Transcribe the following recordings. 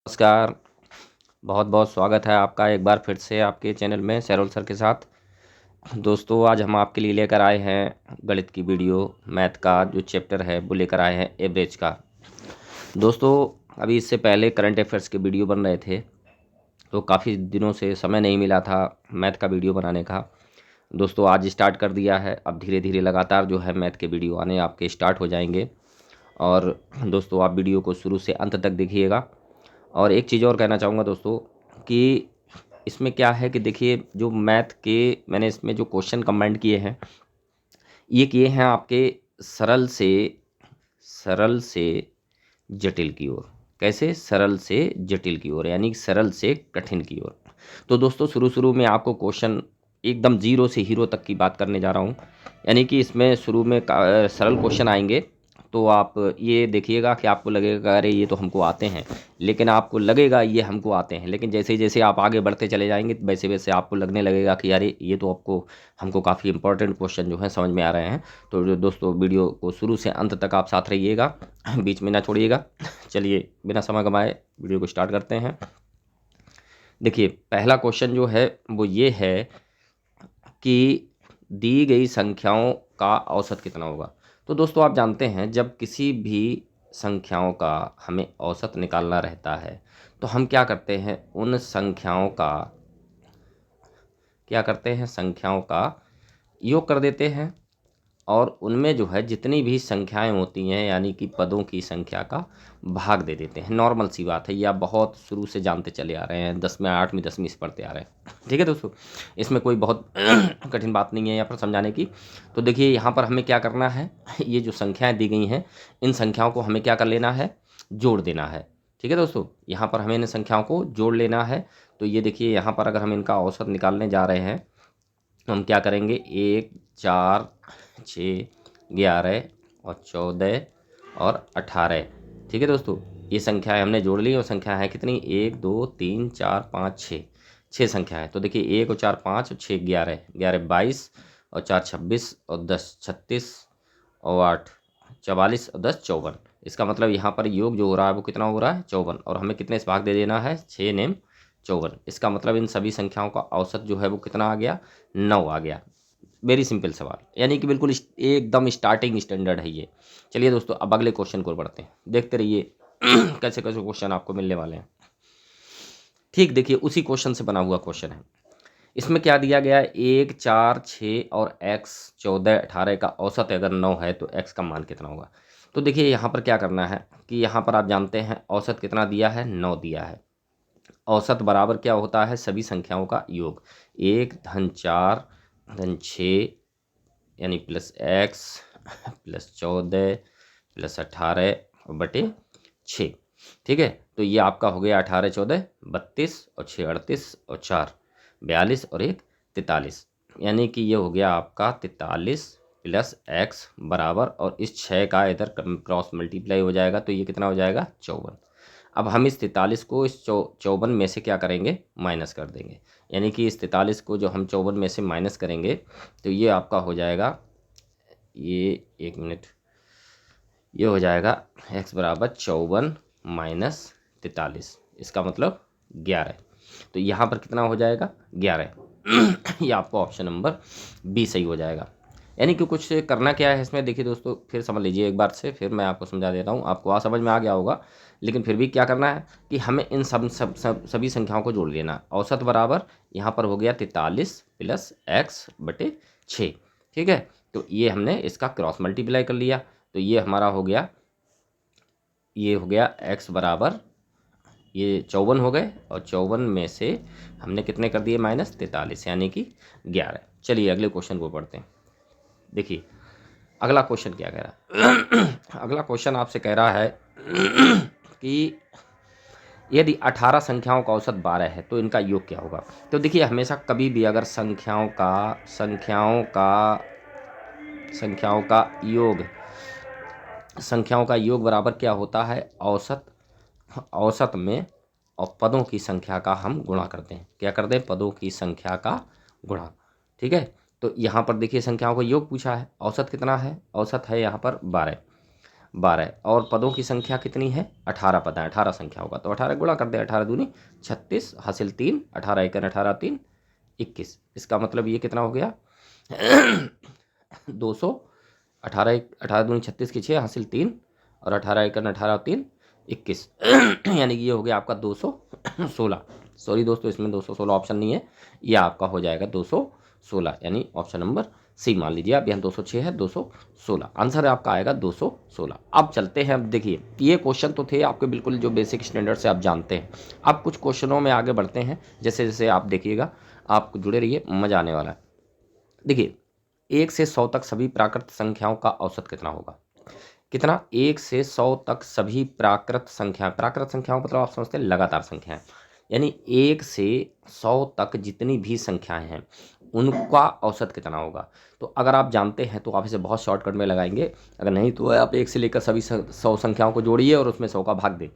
नमस्कार। बहुत बहुत स्वागत है आपका एक बार फिर से आपके चैनल में सैरोल सर के साथ। दोस्तों, आज हम आपके लिए लेकर आए हैं गणित की वीडियो। मैथ का जो चैप्टर है वो लेकर आए हैं एवरेज का। दोस्तों, अभी इससे पहले करंट अफेयर्स के वीडियो बन रहे थे, तो काफ़ी दिनों से समय नहीं मिला था मैथ का वीडियो बनाने का। दोस्तों, आज स्टार्ट कर दिया है। अब धीरे धीरे लगातार जो है मैथ के वीडियो आने आपके स्टार्ट हो जाएंगे। और दोस्तों, आप वीडियो को शुरू से अंत तक देखिएगा। और एक चीज़ और कहना चाहूँगा दोस्तों कि इसमें क्या है कि देखिए, जो मैथ के मैंने इसमें जो क्वेश्चन कमेंट किए हैं, ये किए हैं आपके सरल से जटिल की ओर। कैसे? सरल से जटिल की ओर, यानी सरल से कठिन की ओर। तो दोस्तों, शुरू शुरू में आपको क्वेश्चन एकदम जीरो से हीरो तक की बात करने जा रहा हूँ। यानी कि इसमें शुरू में सरल क्वेश्चन आएंगे, तो आप ये देखिएगा कि आपको लगेगा अरे ये तो हमको आते हैं, लेकिन आपको लगेगा ये हमको आते हैं, लेकिन जैसे जैसे आप आगे बढ़ते चले जाएंगे वैसे वैसे आपको लगने लगेगा कि अरे ये तो हमको काफ़ी इंपॉर्टेंट क्वेश्चन जो है समझ में आ रहे हैं। तो दोस्तों, वीडियो को शुरू से अंत तक आप साथ रहिएगा, बीच में ना छोड़िएगा। चलिए, बिना समय गंवाए वीडियो को स्टार्ट करते हैं। देखिए, पहला क्वेश्चन जो है वो ये है कि दी गई संख्याओं का औसत कितना होगा। तो दोस्तों, आप जानते हैं जब किसी भी संख्याओं का हमें औसत निकालना रहता है, तो हम क्या करते हैं, उन संख्याओं का योग कर देते हैं, और उनमें जो है जितनी भी संख्याएं होती हैं, यानी कि पदों की संख्या का भाग दे देते हैं। नॉर्मल सी बात है, ये आप बहुत शुरू से जानते चले आ रहे हैं, 10वीं 8वीं 10वीं से पढ़ते आ रहे हैं। ठीक है दोस्तों, इसमें कोई बहुत कठिन बात नहीं है यहाँ पर समझाने की। तो देखिए, यहाँ पर हमें क्या करना है, ये जो संख्याएं दी गई हैं, इन संख्याओं को हमें क्या कर लेना है, जोड़ देना है। ठीक है दोस्तों, यहाँ पर हमें इन संख्याओं को जोड़ लेना है। तो ये देखिए, यहाँ पर अगर हम इनका औसत निकालने जा रहे हैं, तो हम क्या करेंगे, 1 4 6 11 और 14 और 18। ठीक है दोस्तों, ये संख्याएं हमने जोड़ ली, और संख्या है कितनी, 1 2 3 4 5 6, 6 संख्या है। तो देखिए, 1 और 4 5 और 6 11, 11 22 और 4 26 और 10 36 और 8 44 और 10 54। इसका मतलब यहाँ पर योग जो हो रहा है वो कितना हो रहा है, 54। और हमें कितने से भाग दे देना है, 6 नेम 54। इसका मतलब इन सभी संख्याओं का औसत जो है वो कितना आ गया, 9 आ गया। वेरी सिंपल सवाल, यानी कि बिल्कुल एकदम स्टार्टिंग स्टैंडर्ड है ये। चलिए दोस्तों, अब अगले क्वेश्चन को बढ़ते हैं, देखते रहिए कैसे कैसे क्वेश्चन आपको मिलने वाले हैं। ठीक, देखिए, उसी क्वेश्चन से बना हुआ क्वेश्चन है। इसमें क्या दिया गया है, 1 4 6 और x 14 18 का औसत अगर 9 है तो x का मान कितना होगा। तो देखिए, यहाँ पर क्या करना है कि यहाँ पर आप जानते हैं औसत कितना दिया है, 9 दिया है। औसत बराबर क्या होता है, सभी संख्याओं का योग। 1 धन 4 धन 6, यानी प्लस x प्लस 14 प्लस 18 बटे 6। ठीक है, तो ये आपका हो गया 18 14 32 और 6 38 और 4 42 और 1 43, यानी कि ये हो गया आपका 43 प्लस x बराबर, और इस 6 का इधर क्रॉस मल्टीप्लाई हो जाएगा, तो ये कितना हो जाएगा, 54। अब हम इस 43 को इस 54 में से क्या करेंगे, माइनस कर देंगे। यानी कि इस 43 को जो हम 54 में से माइनस करेंगे, तो ये आपका हो जाएगा, ये एक मिनट, ये हो जाएगा x बराबर 54 माइनस 43, इसका मतलब 11। तो यहाँ पर कितना हो जाएगा, 11। ये आपका ऑप्शन नंबर बी सही हो जाएगा। यानी कि कुछ करना क्या है इसमें, देखिए दोस्तों, फिर समझ लीजिए एक बार से, फिर मैं आपको समझा देता हूँ, आपको समझ में आ गया होगा, लेकिन फिर भी क्या करना है कि हमें इन सभी संख्याओं को जोड़ लेना। औसत बराबर यहाँ पर हो गया 43 प्लस x बटे 6। ठीक है, तो ये हमने इसका क्रॉस मल्टीप्लाई कर लिया, तो ये हमारा हो गया, ये हो गया x बराबर, ये 54 हो गए, और 54 में से हमने कितने कर दिए, माइनस 43, यानी कि 11। चलिए अगले क्वेश्चन को पढ़ते हैं। देखिए, अगला क्वेश्चन क्या कह रहा है। अगला क्वेश्चन आपसे कह रहा है कि यदि 18 संख्याओं का औसत 12 है तो इनका योग क्या होगा। तो देखिए, हमेशा कभी भी अगर संख्याओं का योग बराबर क्या होता है, औसत में और पदों की संख्या का हम गुणा करते हैं। क्या करते हैं, पदों की संख्या का गुणा। ठीक है, तो यहाँ पर देखिए, संख्याओं का योग पूछा है, औसत कितना है, औसत है यहाँ पर 12। 12 और पदों की संख्या कितनी है 18 पद है, 18 संख्या होगा तो 18 गुणा कर दे, 18 दूनी 36 हासिल 3, 18 एकन 18 3 21। इसका मतलब ये कितना हो गया 200, 18 18 दूनी 36 की 6 हासिल 3 और 18 एकन 18 3 21 यानी कि ये हो गया आपका 216। सॉरी दोस्तों, इसमें 216 ऑप्शन नहीं है, ये आपका हो जाएगा 216 यानी ऑप्शन नंबर सी मान लीजिए आप। यहाँ 206 है, 216 आंसर आपका आएगा 216। अब चलते हैं, अब देखिए ये क्वेश्चन तो थे आपके बिल्कुल जो बेसिक स्टैंडर्ड से आप जानते हैं। अब कुछ क्वेश्चनों में आगे बढ़ते हैं, जैसे जैसे आप देखिएगा, आप जुड़े रहिए, मजा आने वाला है। देखिए 1 से 100 तक सभी प्राकृत संख्याओं का औसत कितना होगा। कितना 1 से 100 तक सभी प्राकृत संख्याओं मतलब आप समझते हैं लगातार संख्याएं, यानी 1 से 100 तक जितनी भी संख्याएं हैं उनका औसत कितना होगा। तो अगर आप जानते हैं तो आप इसे बहुत शॉर्टकट में लगाएंगे, अगर नहीं तो आप 1 से लेकर सभी 100 संख्याओं को जोड़िए और उसमें 100 का भाग दें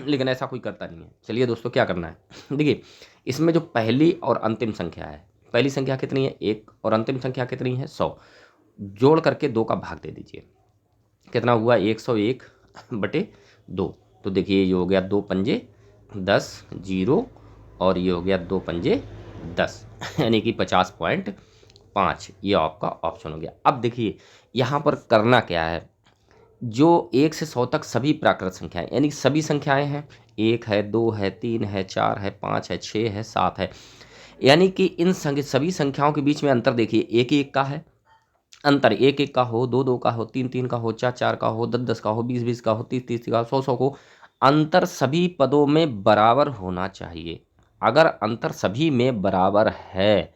लेकिन ऐसा कोई करता नहीं है। चलिए दोस्तों क्या करना है, देखिए इसमें जो पहली और अंतिम संख्या है, पहली संख्या कितनी है 1 और अंतिम संख्या कितनी है 100, जोड़ करके 2 का भाग दे दीजिए। कितना हुआ 101 बटे 2। तो देखिए ये हो गया 2 पंजे 10 जीरो और ये हो गया 2 पंजे 10 यानी कि 50.5, ये आपका ऑप्शन हो गया। अब देखिए यहाँ पर करना क्या है, जो 1 से 100 तक सभी प्राकृत संख्याएं यानी सभी संख्याएं हैं, 1 है 2 है 3 है 4 है 5 है 6 है 7 है, यानी कि इन सभी संख्याओं के बीच में अंतर देखिए 1 1 का है अंतर, 1 1 का हो, 2 2 का हो, 3 3 का हो, 4 4 का हो, 10 10 का हो, 20 20 का हो, 30 30 का, 100 100 को, अंतर सभी पदों में बराबर होना चाहिए। अगर अंतर सभी में बराबर है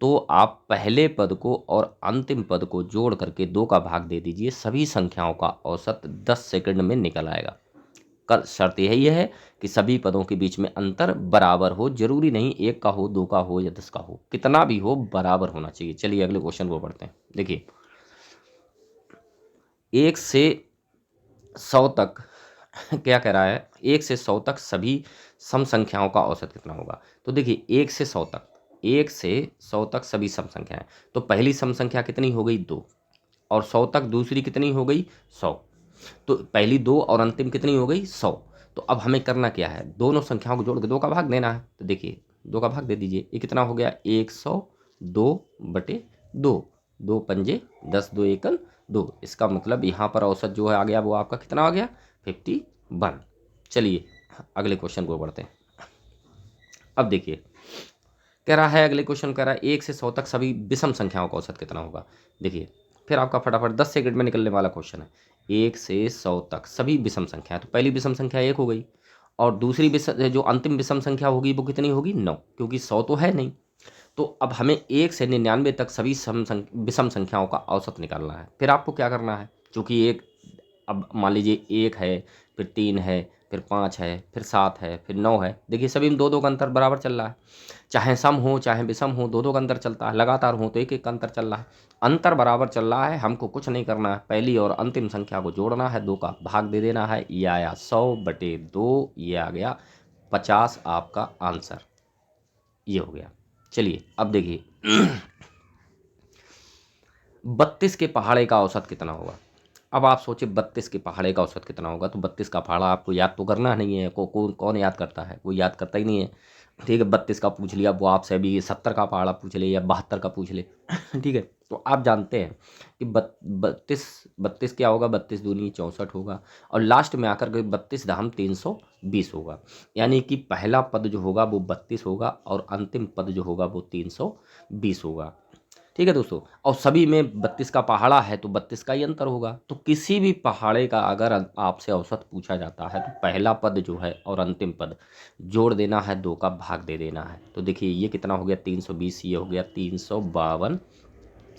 तो आप पहले पद को और अंतिम पद को जोड़ करके 2 का भाग दे दीजिए, सभी संख्याओं का औसत 10 सेकंड में निकल आएगा। कल शर्त यही है कि सभी पदों के बीच में अंतर बराबर हो, जरूरी नहीं 1 का हो, 2 का हो या 10 का हो, कितना भी हो बराबर होना चाहिए। चलिए अगले क्वेश्चन को पढ़ते हैं। देखिए 1 से 100 तक क्या कह रहा है, 1 से 100 तक सभी सम संख्याओं का औसत कितना होगा। तो देखिए 1 से 100 तक, 1 से 100 तक सभी सम संख्याएं, तो पहली सम संख्या कितनी हो गई 2 और 100 तक दूसरी कितनी हो गई 100, तो पहली 2 और अंतिम कितनी हो गई 100। तो अब हमें करना क्या है, दोनों संख्याओं को जोड़ के 2 का भाग देना है। तो देखिए 2 का भाग दे दीजिए, ये कितना हो गया 102 बटे 2, 2 पंजे 10 2 एकल 2। इसका मतलब यहाँ पर औसत जो है आ गया वो आपका कितना आ गया 51। चलिए अगले क्वेश्चन को बढ़ते हैं। अब देखिए कह रहा है, अगले क्वेश्चन कह रहा है 1 से 100 तक सभी विषम संख्याओं का औसत कितना होगा। देखिए फिर आपका फटाफट 10 सेकंड में निकलने वाला क्वेश्चन है। 1 से 100 तक सभी विषम संख्या, तो पहली विषम संख्या 1 हो गई और दूसरी जो अंतिम विषम संख्या होगी वो कितनी होगी 9, क्योंकि 100 तो है नहीं। तो अब हमें 1 से 99 तक सभी विषम संख्याओं का औसत निकालना है। फिर आपको क्या करना है, चूँकि एक, अब मान लीजिए 1 है, फिर 3 है, फिर 5 है, फिर 7 है, फिर 9 है, देखिए सभी में 2 2 का अंतर बराबर चल रहा है, चाहे सम हो चाहे विषम हो 2 2 का अंतर चलता है, लगातार हो तो 1 1 का अंतर चल रहा है, अंतर बराबर चल रहा है। हमको कुछ नहीं करना है, पहली और अंतिम संख्या को जोड़ना है, 2 का भाग दे देना है, ये आया 100 बटे 2, ये आ गया 50 आपका आंसर, ये हो गया। चलिए अब देखिए 32 के पहाड़े का औसत कितना होगा। अब आप सोचिए 32 के पहाड़े का औसत कितना होगा, तो 32 का पहाड़ा आपको याद तो करना नहीं है, कौन याद करता है, कोई याद करता ही नहीं है। ठीक है 32 का पूछ लिया, वो आपसे अभी 70 का पहाड़ा पूछ ले या 72 का पूछ ले ठीक है, तो आप जानते हैं कि 32 क्या होगा, 32 दूनी 64 होगा और लास्ट में आकर के 32 धाम 320 होगा, यानी कि पहला पद जो होगा वो 32 होगा और अंतिम पद जो होगा वो 320 होगा। ठीक है दोस्तों, और सभी में 32 का पहाड़ा है तो 32 का ही अंतर होगा। तो किसी भी पहाड़े का अगर आपसे औसत पूछा जाता है तो पहला पद जो है और अंतिम पद जोड़ देना है, 2 का भाग दे देना है। तो देखिए ये कितना हो गया 320, ये हो गया 352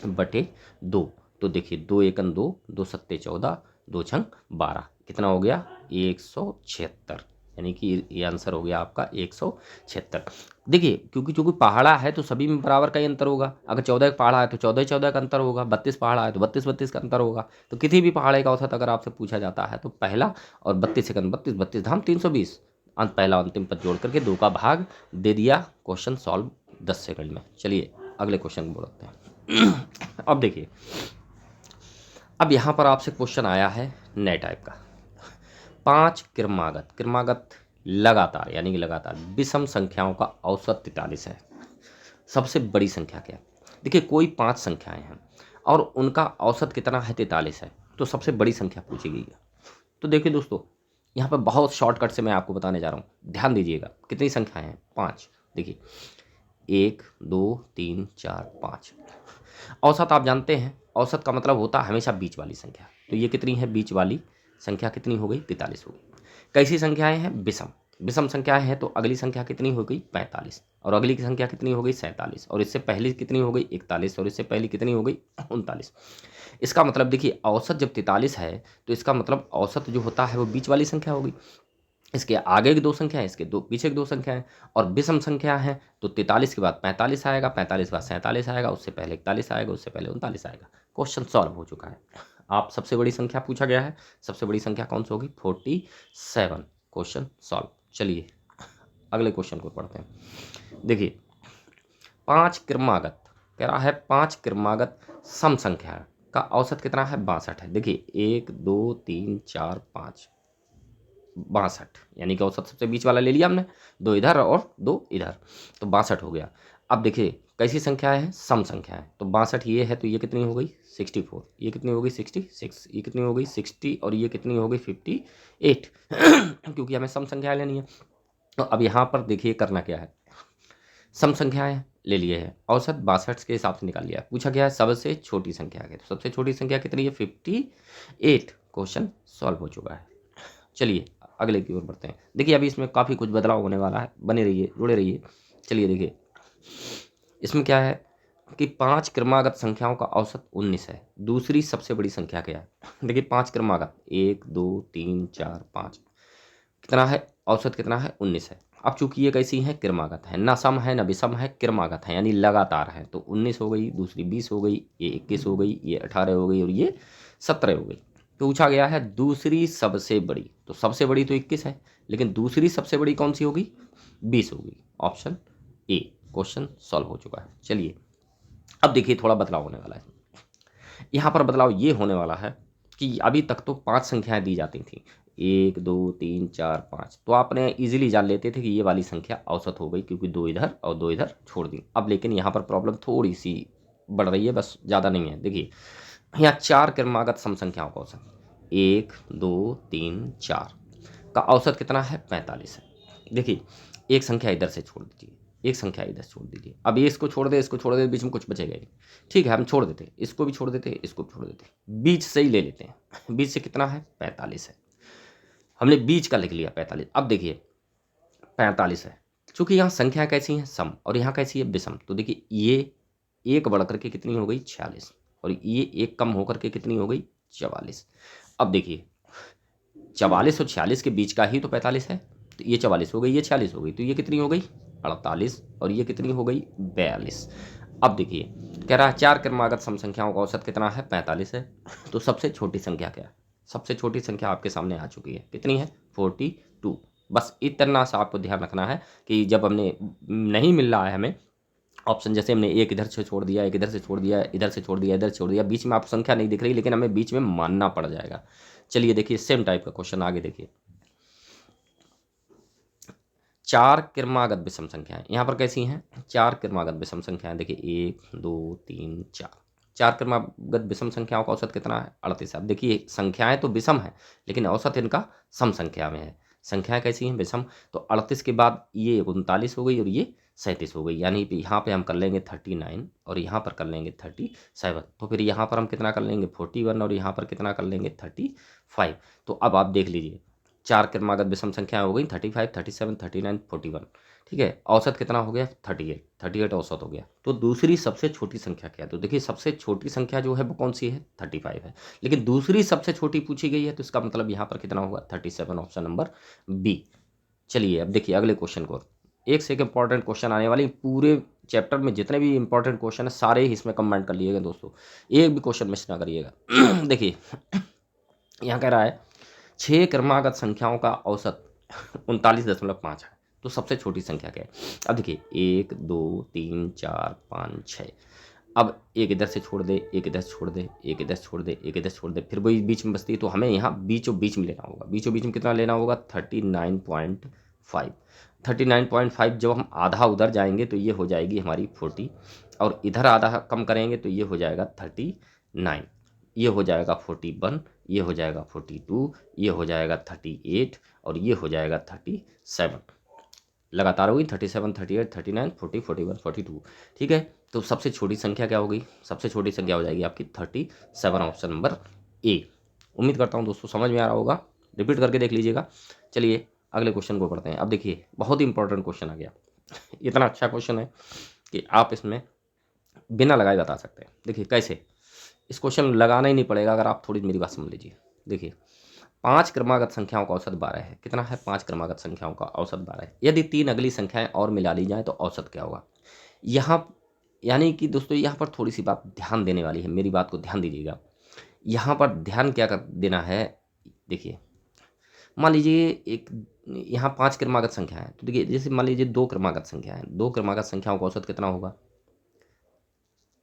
बटे 2। तो देखिए 2 एकन 2, 2 सत्ते 14, 2 छंग 12, कितना हो गया 176, यानी कि ये आंसर हो गया आपका 176। देखिए क्योंकि चूंकि पहाड़ा है तो सभी में बराबर का ही अंतर होगा, अगर 14 का पहाड़ा है तो 14 14 का अंतर होगा, 32 पहाड़ा है तो 32 32 का अंतर होगा। तो किसी भी पहाड़े का औसत अगर आपसे पूछा जाता है तो पहला और 32 सेकंड 32 32 धाम 320, अंत पहला अंतिम पद जोड़ करके 2 का भाग दे दिया, क्वेश्चन सॉल्व 10 सेकंड में। चलिए अगले क्वेश्चन बोलते हैं अब देखिए, अब यहाँ पर आपसे क्वेश्चन आया है नए टाइप का। 5 क्रमागत, क्रमागत लगातार यानी कि लगातार विषम संख्याओं का औसत 43 है। सबसे बड़ी संख्या क्या है? देखिए कोई 5 संख्याएं हैं और उनका औसत कितना है? 43 है। तो सबसे बड़ी संख्या पूछी गई है। तो देखिए दोस्तों, यहाँ पर बहुत शॉर्टकट से मैं आपको बताने जा रहा हूँ, ध्यान दीजिएगा। कितनी संख्याएं हैं? 5। देखिए 1 2 3 4 5। औसत आप जानते हैं, औसत का मतलब होता है हमेशा बीच वाली संख्या। तो ये कितनी है? बीच वाली संख्या कितनी हो गई? 43 हो गई। कैसी संख्याएं हैं? विषम। विषम संख्याएं हैं तो अगली संख्या कितनी हो गई? 45। और अगली की संख्या कितनी हो गई? 47। और इससे पहली कितनी हो गई? 41। और इससे पहली कितनी हो गई? 39। इसका मतलब देखिए, औसत जब 43 है तो इसका मतलब औसत जो होता है वो बीच वाली संख्या होगी। इसके आगे की दो संख्या है, इसके दो पीछे की दो संख्या है। और विषम संख्या है तो 43 के बाद 45 आएगा, 45 के बाद 47 आएगा, उससे पहले 41 आएगा, उससे पहले 39 आएगा। क्वेश्चन सॉल्व हो चुका है। आप सबसे बड़ी संख्या पूछा गया है, सबसे बड़ी संख्या कौन सी होगी? 47। Question solve. चलिए अगले क्वेश्चन को पढ़ते हैं। देखिए 5 क्रमागत कह रहा है, 5 क्रमागत सम संख्या का औसत कितना है? 62 है। देखिए 1 2 3 4 5, 62 यानी कि औसत सबसे बीच वाला ले लिया हमने, 2 इधर और 2 इधर, तो 62 हो गया। अब देखिए कैसी संख्या है? सम संख्या है। तो 62 ये है तो ये कितनी हो गई? 64। ये कितनी हो गई? 66। ये कितनी हो गई? 60। और ये कितनी हो गई? 58 क्योंकि हमें सम संख्या लेनी है। तो अब यहाँ पर देखिए करना क्या है, सम संख्याएं ले लिए हैं, औसत 62 के हिसाब से निकाल लिया है। पूछा गया है सबसे छोटी संख्या है, तो सबसे छोटी संख्या कितनी है? 58। क्वेश्चन सॉल्व हो चुका है। चलिए अगले की ओर बढ़ते हैं। देखिए अभी इसमें काफ़ी कुछ बदलाव होने वाला है, बने रहिए, जुड़े रहिए। चलिए देखिए इसमें क्या है कि 5 क्रमागत संख्याओं का औसत 19 है। दूसरी सबसे बड़ी संख्या क्या है? देखिए 5 क्रमागत 1 2 3 4 5 कितना है? औसत कितना है? 19 है। अब चूंकि ये कैसी है? क्रमागत है, ना सम है ना विषम है, क्रमागत है यानी लगातार है। तो 19 हो गई, दूसरी 20 हो गई, ये 21 हो गई, ये 18 हो गई और ये 17 हो गई। पूछा गया है दूसरी सबसे बड़ी, तो सबसे बड़ी तो 21 है, लेकिन दूसरी सबसे बड़ी कौन सी होगी? 20 होगी। Option A. क्वेश्चन सॉल्व हो चुका है। चलिए अब देखिए थोड़ा बदलाव होने वाला है। यहाँ पर बदलाव ये होने वाला है कि अभी तक तो 5 संख्याएं दी जाती थी, 1 2 3 4 5, तो आपने इजीली जान लेते थे कि ये वाली संख्या औसत हो गई क्योंकि 2 इधर और 2 इधर छोड़ दी। अब लेकिन यहाँ पर प्रॉब्लम थोड़ी सी बढ़ रही है, बस ज़्यादा नहीं है। देखिए यहाँ 4 क्रमागत सम संख्याओं का औसत 1 2 3 4 का औसत कितना है? 45 है। देखिए एक संख्या इधर से छोड़ दीजिए, एक संख्या इधर छोड़ दीजिए। अब ये इसको छोड़ दे, इसको छोड़ दे, बीच में कुछ बचेगा ही। ठीक है हम छोड़ देते, इसको भी छोड़ देते, इसको भी छोड़ देते, बीच से ही ले लेते हैं। बीच से कितना है? 45 है। हमने बीच का लिख लिया 45। अब देखिए 45 है, चूंकि यहाँ संख्या कैसी है? सम, और यहाँ कैसी है? विषम। तो देखिए ये एक बढ़ करके कितनी हो गई? 46। और ये एक कम होकर के कितनी हो गई? 44। अब देखिए 44 और 46 के बीच का ही तो 45 है, तो ये 44 हो गई, ये 46 हो गई, तो ये कितनी हो गई? 48। और ये कितनी हो गई? 42। अब देखिए कह रहा है 4 क्रमागत सम संख्याओं का औसत कितना है? 45 है। तो सबसे छोटी संख्या क्या है? सबसे छोटी संख्या आपके सामने आ चुकी है, कितनी है? 42। बस इतना सा आपको ध्यान रखना है कि जब हमने नहीं मिल रहा है हमें ऑप्शन, जैसे हमने एक इधर से छोड़ दिया, एक इधर से छोड़ दिया, इधर से छोड़ दिया, इधर से छोड़ दिया, बीच में आपको संख्या नहीं दिख रही, लेकिन हमें बीच में मानना पड़ जाएगा। चलिए देखिए सेम टाइप का क्वेश्चन आगे देखिए। 4 क्रमागत विषम संख्याएं यहाँ पर कैसी हैं? 4 क्रमागत विषम संख्याएं देखिए 1 2 3 4। 4 क्रमागत विषम संख्याओं का औसत कितना है? 38। अब देखिए संख्याएं तो विषम है लेकिन औसत इनका सम संख्या में है। संख्याएं कैसी हैं? विषम। तो 38 के बाद ये 39 हो गई और ये 37 हो गई, यानी कि यहाँ पे हम कर लेंगे 39 और यहाँ पर कर लेंगे 37। तो फिर यहाँ पर हम कितना कर लेंगे? 41। और यहाँ पर कितना कर लेंगे? 35। तो अब आप देख लीजिए 4 क्रमागत विषम संख्याएं हो गई 35 37 39 41। ठीक है, औसत कितना हो गया? 38। 38 औसत हो गया। तो दूसरी सबसे छोटी संख्या क्या है? तो देखिए सबसे छोटी संख्या जो है वो कौन सी है? 35 है, लेकिन दूसरी सबसे छोटी पूछी गई है तो इसका मतलब यहाँ पर कितना होगा? 37। Option number B. चलिए अब देखिए अगले क्वेश्चन को। एक से एक इंपॉर्टेंट क्वेश्चन आने वाले, पूरे चैप्टर में जितने भी इंपॉर्टेंट क्वेश्चन है सारे ही इसमें कमेंट कर लिएगा दोस्तों, एक भी क्वेश्चन मिस ना करिएगा। देखिए यहाँ कह रहा है 6 क्रमागत संख्याओं का औसत 39.5 है, तो सबसे छोटी संख्या क्या है? अब देखिए 1 2 3 4 5 6। अब एक इधर से छोड़ दे, एक इधर से छोड़ दे, एक इधर से छोड़ दे, एक इधर से छोड़ दे, फिर वही बीच में बचती है, तो हमें यहाँ बीचों बीच में लेना होगा। बीचों बीच में कितना लेना होगा? 39.5। 39.5 जब हम आधा उधर जाएंगे तो ये हो जाएगी हमारी 40, और इधर आधा कम करेंगे तो ये हो जाएगा 39, ये हो जाएगा 41, ये हो जाएगा 42, ये हो जाएगा 38, और ये हो जाएगा 37। लगातार होगी 37, 38, 39, 40, 41, 42। ठीक है, तो सबसे छोटी संख्या क्या होगी? सबसे छोटी संख्या हो जाएगी आपकी 37, ऑप्शन नंबर ए। उम्मीद करता हूँ दोस्तों समझ में आ रहा होगा, रिपीट करके देख लीजिएगा। चलिए अगले क्वेश्चन को पढ़ते हैं। अब देखिए बहुत ही इंपॉर्टेंट क्वेश्चन आ गया। इतना अच्छा क्वेश्चन है कि आप इसमें बिना लगाए बता सकते हैं। देखिए कैसे, इस क्वेश्चन लगाना ही नहीं पड़ेगा अगर आप थोड़ी मेरी बात समझ लीजिए। देखिए 5 क्रमागत संख्याओं का औसत 12 है। कितना है? 5 क्रमागत संख्याओं का औसत 12 है। यदि 3 अगली संख्याएं और मिला ली जाएं तो औसत क्या होगा? यहाँ यानी कि दोस्तों यहाँ पर थोड़ी सी बात ध्यान देने वाली है, मेरी बात को ध्यान दीजिएगा। यहाँ पर ध्यान क्या कर देना है, देखिए मान लीजिए एक यहाँ 5 क्रमागत संख्या है, तो देखिए जैसे मान लीजिए 2 क्रमागत संख्या है, 2 क्रमागत संख्याओं का औसत कितना होगा?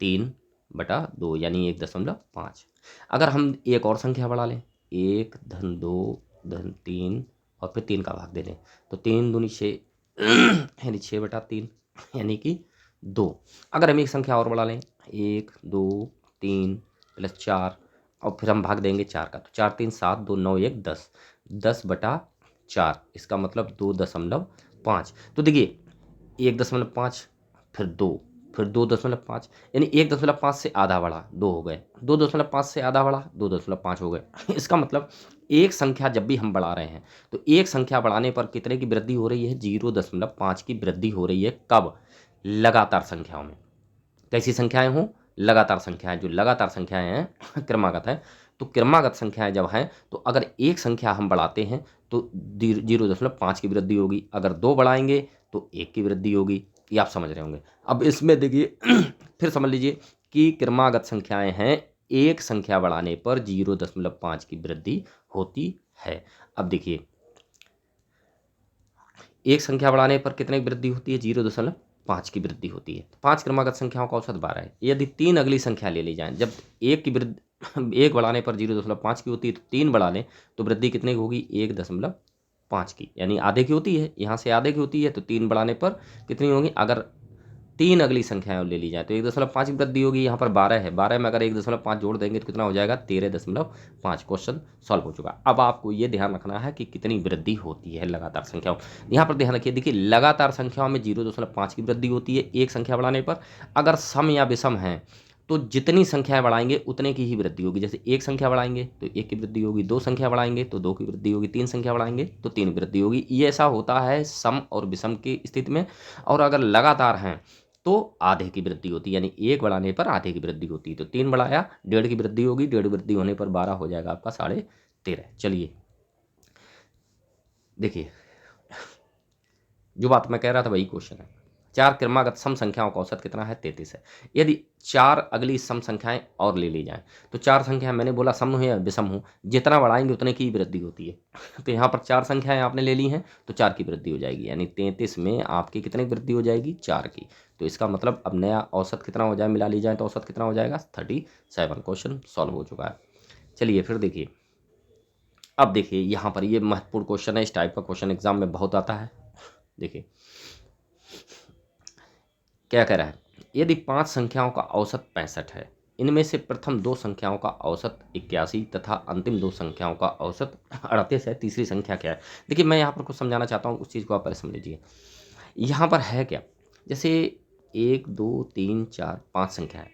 3/2 यानी 1.5। अगर हम एक और संख्या बढ़ा लें, 1 धन 2 धन 3 और फिर 3 का भाग दे दें, तो 3 दूनी 6 यानी 6/3 यानी कि 2। अगर हम एक संख्या और बढ़ा लें, 1 2 3 प्लस 4, और फिर हम भाग देंगे 4 का, तो 4 3 7 2 9 1 10, 10/4, इसका मतलब 2.5। तो देखिए 1.5 फिर 2, फिर 2.5, यानी 1.5 से आधा बढ़ा 2 हो गए, 2.5 से आधा बढ़ा 2.5 हो गए। इसका मतलब एक संख्या जब भी हम बढ़ा रहे हैं तो एक संख्या बढ़ाने पर कितने की वृद्धि हो रही है? 0.5 की वृद्धि हो रही है। कब? लगातार संख्याओं में। कैसी संख्याएं हों? लगातार संख्याएं। जो लगातार संख्याएं हैं क्रमागत है, तो क्रमागत संख्याएं जब हैं तो अगर एक संख्या हम बढ़ाते हैं तो 0.5 की वृद्धि होगी, अगर 2 बढ़ाएंगे तो 1 की वृद्धि होगी। ये आप समझ रहे होंगे। अब इसमें देखिए फिर समझ लीजिए कि क्रमागत संख्याएं हैं, एक संख्या बढ़ाने पर 0.5 की वृद्धि होती है। अब देखिए एक संख्या बढ़ाने पर कितने की वृद्धि होती है? 0.5 की वृद्धि होती है। 5 क्रमागत संख्याओं का औसत 12 है। यदि 3 अगली संख्या ले ली जाए, जब एक की वृद्धि एक बढ़ाने पर 0.5 की होती है, तो 3 बढ़ा लें तो वृद्धि कितने की होगी? 1.5 की, यानी आधे की होती है। यहाँ से आधे की होती है तो 3 बढ़ाने पर कितनी होगी? अगर 3 अगली संख्याएं ले ली जाए तो 1.5 की वृद्धि होगी। यहाँ पर 12 है, 12 में अगर 1.5 जोड़ देंगे तो कितना हो जाएगा? 13.5। क्वेश्चन सॉल्व हो चुका। अब आपको ये ध्यान रखना है कि कितनी वृद्धि होती है लगातार संख्याओं। यहाँ पर ध्यान रखिए, देखिए लगातार संख्याओं में 0.5 की वृद्धि होती है एक संख्या बढ़ाने पर। अगर सम या विषम है तो जितनी संख्याएं बढ़ाएंगे उतने की ही वृद्धि होगी। जैसे एक संख्या बढ़ाएंगे तो 1 की वृद्धि होगी, 2 संख्या बढ़ाएंगे तो 2 की वृद्धि होगी, 3 संख्या बढ़ाएंगे तो 3 की वृद्धि होगी। ये ऐसा होता है सम और विषम की स्थिति में। और अगर लगातार हैं तो आधे की वृद्धि होती है, यानी 1 बढ़ाने पर आधे की वृद्धि होती है। तो 3 बढ़ाया, 1.5 की वृद्धि होगी, 1.5 वृद्धि होने पर 12 हो जाएगा आपका 13.5। चलिए देखिए जो बात मैं कह रहा था वही क्वेश्चन है। 4 क्रमागत सम संख्याओं का औसत कितना है? 33 है। यदि 4 अगली सम संख्याएं और ले ली जाएं, तो 4 संख्याएं, मैंने बोला सम हो या विषम हो, जितना बढ़ाएंगे उतने की वृद्धि होती है। तो यहाँ पर 4 संख्याएं आपने ले ली हैं तो 4 की वृद्धि हो जाएगी, यानी 33 में आपकी कितनी वृद्धि हो जाएगी? 4 की। तो इसका मतलब अब नया औसत कितना हो जाए? मिला ली जाए तो औसत कितना हो जाएगा? 37। क्वेश्चन सॉल्व हो चुका है। चलिए फिर देखिए, अब देखिए यहाँ पर ये महत्वपूर्ण क्वेश्चन है, इस टाइप का क्वेश्चन एग्जाम में बहुत आता है। देखिए क्या कह रहा है, यदि 5 संख्याओं का औसत 65 है, इनमें से प्रथम 2 संख्याओं का औसत 81 तथा अंतिम 2 संख्याओं का औसत 38 है, तीसरी संख्या क्या है? देखिए मैं यहाँ पर कुछ समझाना चाहता हूँ, उस चीज़ को आप पहले समझ लीजिए। यहाँ पर है क्या, जैसे 1 2 3 4 5 संख्या है,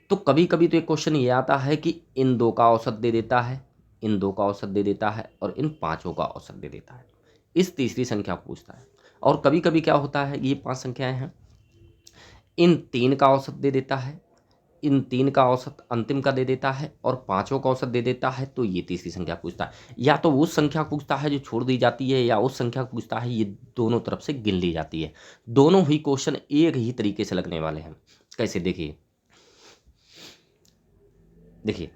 तो कभी कभी तो एक क्वेश्चन ये आता है कि इन 2 का औसत दे देता है, इन 2 का औसत दे देता है और इन 5 का औसत दे देता है, इस तीसरी संख्या को पूछता है। और कभी कभी क्या होता है, ये 5 संख्याएं हैं, इन 3 का औसत दे देता है, इन 3 का औसत अंतिम का दे देता है और 5 का औसत दे देता है, तो ये तीसरी संख्या पूछता है। या तो उस संख्या पूछता है जो छोड़ दी जाती है, या उस संख्या पूछता है ये दोनों तरफ से गिन ली जाती है। दोनों ही क्वेश्चन एक ही तरीके से लगने वाले हैं। कैसे? देखिए देखिए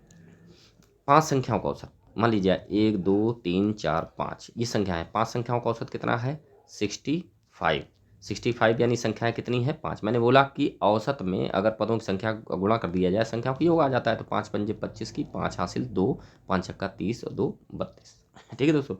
5 संख्याओं का औसत मान लीजिए 1 2 3 4 5, ये संख्या है। 5 संख्याओं का औसत कितना है? 65। 65 यानी संख्याएं कितनी हैं 5। मैंने बोला कि औसत में अगर पदों की संख्या का गुणा कर दिया जाए संख्याओं की योग आ जाता है। तो 5 पंजे 25 की 5 हासिल 2, 5 छक्का 30 और 2 32। ठीक है दोस्तों।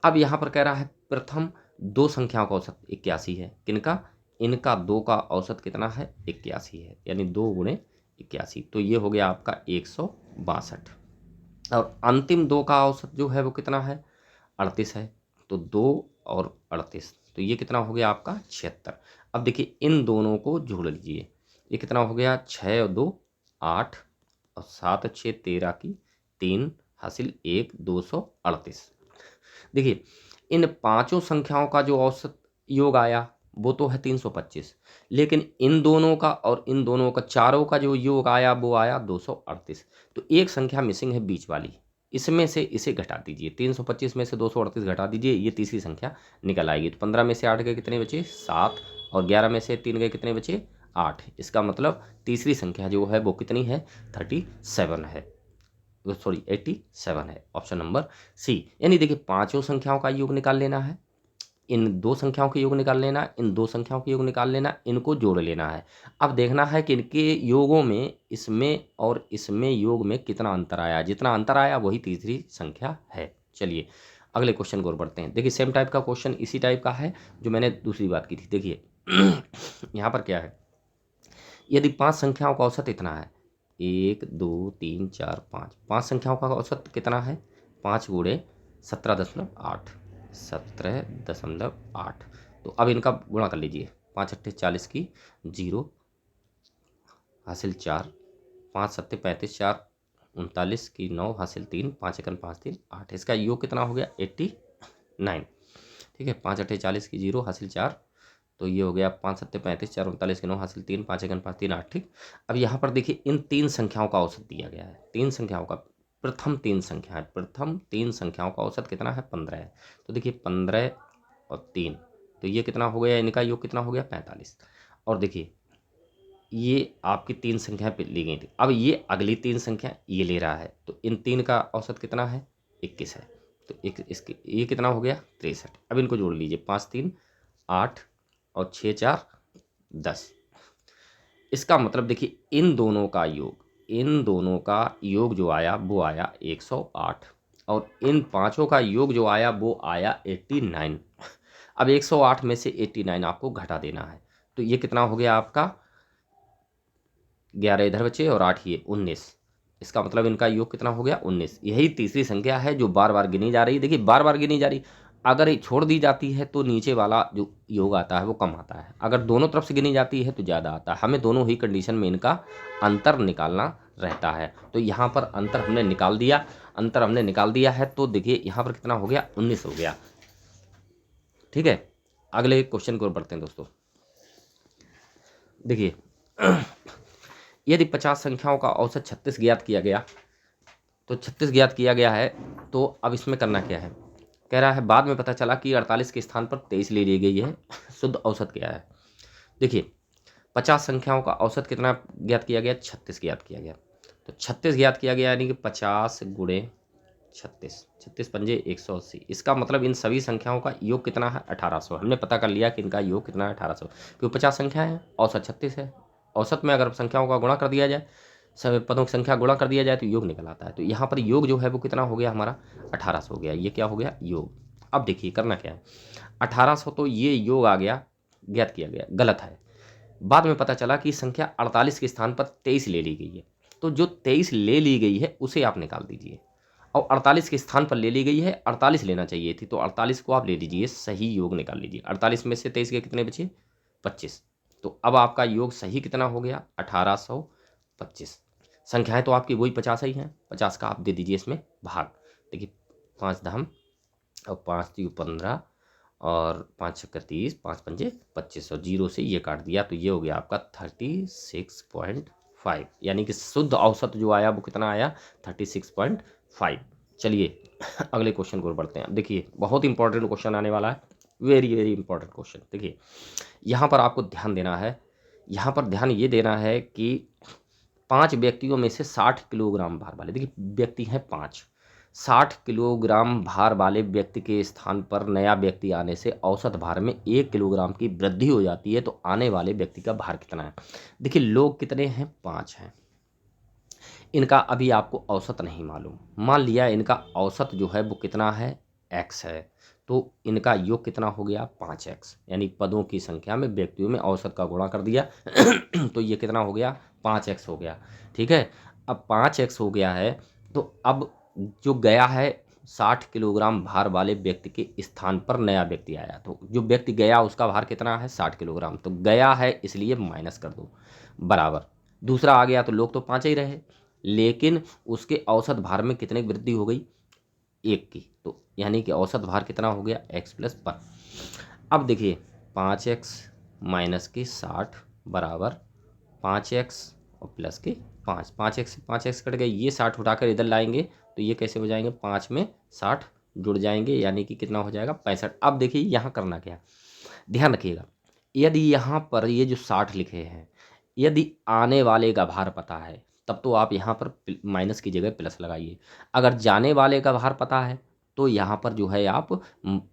अब यहाँ पर कह रहा है प्रथम दो संख्याओं का औसत 81 है। किनका? इनका दो का औसत कितना है 81 है, यानी 2 गुणे 81। तो ये हो गया आपका 162। और अंतिम दो का औसत जो है वो कितना है 38 है। तो 2 और 38 तो ये कितना हो गया आपका 76। अब देखिए इन दोनों को जोड़ लीजिए। ये कितना हो गया 6 और 2 8 और 7 और 6 13 की 3 हासिल 1 238। देखिए इन पांचों संख्याओं का जो औसत योग आया वो तो है 325, लेकिन इन दोनों का और इन दोनों का चारों का जो योग आया वो आया 238। तो एक संख्या मिसिंग है बीच वाली, इसमें से इसे घटा दीजिए। 325 में से 238 घटा दीजिए, ये तीसरी संख्या निकल आएगी। तो 15 में से 8 गए कितने बचे 7, और 11 में से 3 गए कितने बचे 8। इसका मतलब तीसरी संख्या जो है वो कितनी है 37 है, सॉरी 87 है। Option number C. यानी देखिए पांचों संख्याओं का योग निकाल लेना है, इन दो संख्याओं के योग निकाल लेना, इन दो संख्याओं के योग निकाल लेना, इनको जोड़ लेना है। अब देखना है कि इनके योगों में इसमें और इसमें योग में कितना अंतर आया। जितना अंतर आया वही तीसरी संख्या है। चलिए अगले क्वेश्चन की ओर बढ़ते हैं। देखिए सेम टाइप का क्वेश्चन इसी टाइप का है जो मैंने दूसरी बात की थी। देखिए यहाँ पर क्या है, यदि पांच संख्याओं का औसत इतना है 1 2 3 4 5, पांच संख्याओं का औसत कितना है 5 गुणे 17.8, 17.8। तो अब इनका गुणा कर लीजिए। 5 अट्ठे 40 की 0 हासिल 4, 5 सत्ते 35, 4 39 की 9 हासिल 3, 5 एकन 5 3 8। इसका योग कितना हो गया 89। ठीक है, 5 अट्ठे 40 की 0 हासिल 4, तो ये हो गया 5 सत्ते 35, 4 39 की 9 हासिल 3, 5 एकन 5 3 8। ठीक। अब यहाँ पर देखिए इन तीन संख्याओं का औसत दिया गया है। तीन संख्याओं का प्रथम तीन संख्या है, प्रथम तीन संख्याओं का औसत कितना है 15 है। तो देखिए 15 और 3, तो ये कितना हो गया, इनका योग कितना हो गया 45। और देखिए ये आपकी तीन संख्याएं ली गई थी, अब ये अगली तीन संख्या ये ले रहा है, तो इन तीन का औसत कितना है 21 है। तो एक इसके ये कितना हो गया 63। अब इनको जोड़ लीजिए, 5 3 8 और 6 4 10। इसका मतलब देखिए इन दोनों का योग, इन दोनों का योग जो आया वो आया 108, और इन पांचों का योग जो आया वो आया 89। अब 108 में से 89 आपको घटा देना है। तो ये कितना हो गया आपका 11 इधर बचे और 8 ये 19। इसका मतलब इनका योग कितना हो गया 19। यही तीसरी संख्या है जो बार बार गिनी जा रही है। देखिए बार बार गिनी जा रही, अगर ये छोड़ दी जाती है तो नीचे वाला जो योग आता है वो कम आता है, अगर दोनों तरफ से गिनी जाती है तो ज़्यादा आता है। हमें दोनों ही कंडीशन में इनका अंतर निकालना रहता है। तो यहाँ पर अंतर हमने निकाल दिया, अंतर हमने निकाल दिया है। तो देखिए यहाँ पर कितना हो गया 19 हो गया। ठीक है, अगले क्वेश्चन की ओर बढ़ते हैं दोस्तों। देखिए यदि 50 संख्याओं का औसत 36 ज्ञात किया गया, तो 36 ज्ञात किया गया है, तो अब इसमें करना क्या है। कह रहा है बाद में पता चला कि 48 के स्थान पर 23 ले ली गई है, शुद्ध औसत क्या है। देखिए 50 संख्याओं का औसत कितना ज्ञात किया गया 36 ज्ञात किया गया। तो 36 ज्ञात किया गया यानी कि 50 गुणे 36, 36 पंजे 180। इसका मतलब इन सभी संख्याओं का योग कितना है 1800। हमने पता कर लिया कि इनका योग कितना है 1800, क्योंकि 50 संख्या है औसत 36 है। औसत में अगर संख्याओं का गुणा कर दिया जाए, सभी पदों की संख्या गुणा कर दिया जाए तो योग निकल आता है। तो यहाँ पर योग जो है वो कितना हो गया हमारा 1800 हो गया। ये क्या हो गया योग। अब देखिए करना क्या है, 1800 तो ये योग आ गया, ज्ञात किया गया, गलत है। बाद में पता चला कि संख्या 48 के स्थान पर 23 ले ली गई है। तो जो 23 ले ली गई है उसे आप निकाल दीजिए, और 48 के स्थान पर ले ली गई है 48 लेना चाहिए थी, तो 48 को आप ले लीजिए, सही योग निकाल लीजिए। 48 में से 23 के कितने बचे 25। तो अब आपका योग सही कितना हो गया 1825। संख्याएं तो आपकी वही 50 ही हैं, 50 का आप दे दीजिए इसमें भाग। देखिए 5 धाम और 5 3 15 और 5 छक्का 30, 5 पंजे 25, और 0 से ये काट दिया, तो ये हो गया आपका 36.5। यानी कि शुद्ध औसत जो आया वो कितना आया 36.5। चलिए अगले क्वेश्चन को बढ़ते हैं। देखिए बहुत इंपॉर्टेंट क्वेश्चन आने वाला है, वेरी वेरी इंपॉर्टेंट क्वेश्चन। देखिए यहाँ पर आपको ध्यान देना है, यहाँ पर ध्यान ये देना है कि 5 व्यक्तियों में से 60 किलोग्राम भार वाले, देखिए व्यक्ति हैं 5, 60 किलोग्राम भार वाले व्यक्ति के स्थान पर नया व्यक्ति आने से औसत भार में 1 किलोग्राम की वृद्धि हो जाती है, तो आने वाले व्यक्ति का भार कितना है। देखिए लोग कितने हैं, 5 हैं। इनका अभी आपको औसत नहीं मालूम, मान लिया इनका औसत जो है वो कितना है, x है, तो इनका योग कितना हो गया, 5x, यानी पदों की संख्या में व्यक्तियों में औसत का गुणा कर दिया तो ये कितना हो गया, 5x हो गया। ठीक है, अब 5x हो गया है, तो अब जो गया है 60 किलोग्राम भार वाले व्यक्ति के स्थान पर नया व्यक्ति आया, तो जो व्यक्ति गया उसका भार कितना है, 60 किलोग्राम, तो गया है इसलिए माइनस कर दो, बराबर दूसरा आ गया, तो लोग तो 5 ही रहे, लेकिन उसके औसत भार में कितने की वृद्धि हो गई, 1 की, तो यानी कि औसत भार कितना हो गया, x+1। अब देखिए 5x माइनस के 60 बराबर 5x और प्लस के 5, 5x कट गए, ये 60 उठाकर इधर लाएंगे तो ये कैसे हो जाएंगे, 5 में 60 जुड़ जाएंगे, यानी कि कितना हो जाएगा, 65। अब देखिए यहाँ करना क्या, ध्यान रखिएगा, यदि यहाँ पर ये जो 60 लिखे हैं, यदि आने वाले का भार पता है तब तो आप यहाँ पर माइनस की जगह प्लस लगाइए, अगर जाने वाले का भार पता है तो यहाँ पर जो है आप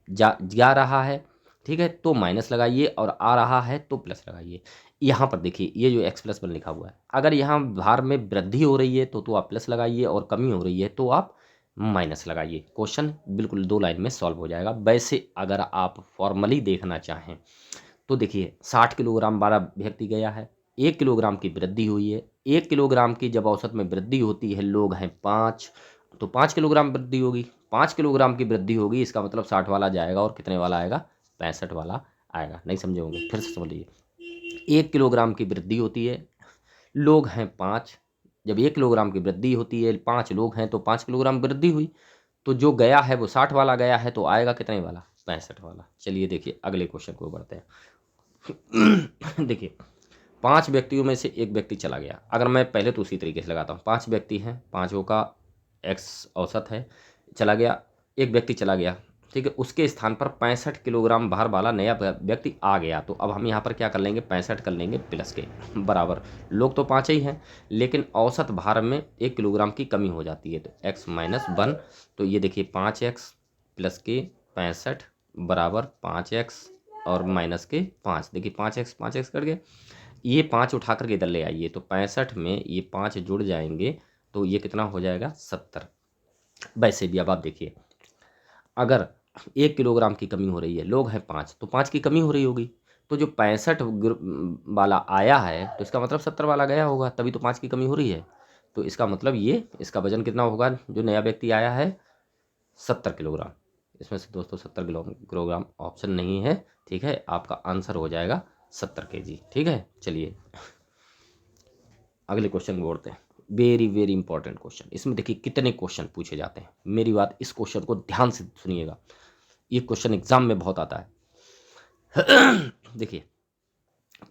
जा रहा है, ठीक है, तो माइनस लगाइए, और आ रहा है तो प्लस लगाइए। यहाँ पर देखिए ये जो x+1 लिखा हुआ है, अगर यहाँ भार में वृद्धि हो रही है तो आप प्लस लगाइए, और कमी हो रही है तो आप माइनस लगाइए। क्वेश्चन बिल्कुल 2 लाइन में सॉल्व हो जाएगा। वैसे अगर आप फॉर्मली देखना चाहें तो देखिए 60 किलोग्राम वाला व्यक्ति गया है, 1 किलोग्राम की वृद्धि हुई है, 1 किलोग्राम की जब औसत में वृद्धि होती है, लोग हैं 5, तो 5 किलोग्राम वृद्धि होगी, 5 किलोग्राम की वृद्धि होगी, इसका मतलब 60 वाला जाएगा और कितने वाला आएगा, 65 वाला आएगा। नहीं समझे होंगे, फिर से समझ लीजिए, 1 किलोग्राम की वृद्धि होती है, लोग हैं 5, जब 1 किलोग्राम की वृद्धि होती है, 5 लोग हैं तो 5 किलोग्राम वृद्धि हुई, तो जो गया है वो 60 वाला गया है, तो आएगा कितने वाला, 65 वाला। चलिए देखिए अगले क्वेश्चन को बढ़ते हैं। देखिए 5 व्यक्तियों में से एक व्यक्ति चला गया, अगर मैं पहले तो उसी तरीके से लगाता हूँ, 5 व्यक्ति हैं, पाँचों का x औसत है, चला गया, एक व्यक्ति चला गया, ठीक है, उसके स्थान पर 65 किलोग्राम भार वाला नया व्यक्ति आ गया, तो अब हम यहाँ पर क्या कर लेंगे, 65 कर लेंगे प्लस के, बराबर लोग तो 5 ही हैं, लेकिन औसत भार में 1 किलोग्राम की कमी हो जाती है, तो x-1, तो ये देखिए 5x प्लस के 65 बराबर 5x और माइनस के 5, देखिए 5x कट गए, ये 5 उठा करके इधर ले आइए, तो 65 में ये 5 जुड़ जाएंगे, तो ये कितना हो जाएगा, 70। वैसे भी अब आप देखिए, अगर 1 किलोग्राम की कमी हो रही है, लोग हैं 5, तो 5 की कमी हो रही होगी, तो जो 65 वाला आया है तो इसका मतलब 70 वाला गया होगा, तभी तो 5 की कमी हो रही है, तो इसका मतलब ये, इसका वजन कितना होगा, जो नया व्यक्ति आया है 70 किलोग्राम, इसमें से दोस्तों 70 किलोग्राम ऑप्शन नहीं है, ठीक है, आपका आंसर हो जाएगा 70 kg। ठीक है, चलिए अगले क्वेश्चन को बढ़ते हैं। वेरी वेरी इंपॉर्टेंट क्वेश्चन, इसमें देखिए कितने क्वेश्चन पूछे जाते हैं, मेरी बात, इस क्वेश्चन को ध्यान से सुनिएगा, ये क्वेश्चन एग्जाम में बहुत आता है। देखिए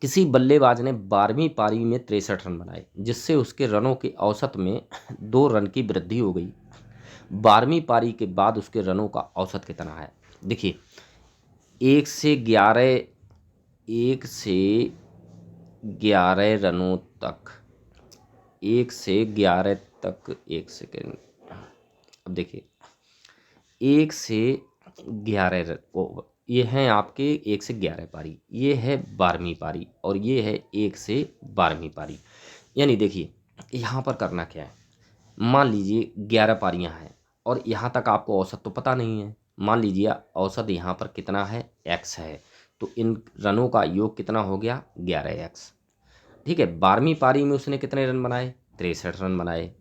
किसी बल्लेबाज ने 12वीं पारी में 63 रन बनाए, जिससे उसके रनों के औसत में 2 रन की वृद्धि हो गई। 12वीं पारी के बाद उसके रनों का औसत कितना है। देखिए 1 से 11 रनों तक, 1 से 11 तक, 1 सेकेंड, अब देखिए 1 से 11 ये हैं आपके 1 से 11 पारी, ये है 12वीं पारी, और ये है 1 से 12वीं पारी। यानी देखिए यहाँ पर करना क्या है, मान लीजिए 11 पारियाँ हैं और यहाँ तक आपको औसत तो पता नहीं है, मान लीजिए औसत यहाँ पर कितना है, x है, तो इन रनों का योग कितना हो गया, 11x। ठीक है, 12वीं पारी में उसने कितने रन बनाए, 63 रन बनाए,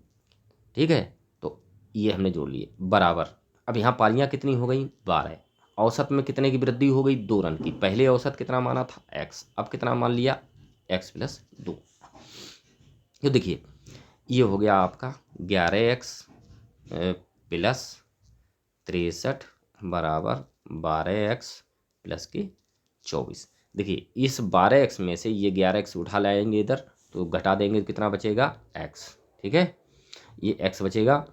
ठीक है, तो ये हमने जोड़ लिए, बराबर अब यहाँ पारियाँ कितनी हो गई, 12, औसत में कितने की वृद्धि हो गई, 2 रन की, पहले औसत कितना माना था, x, अब कितना मान लिया, x+2। तो देखिए ये हो गया आपका 11x प्लस 63 बराबर 12x प्लस के 24। देखिए इस 12x में से ये 11x उठा लाएंगे इधर, तो घटा देंगे, कितना बचेगा, x, ठीक है, ये x बचेगा,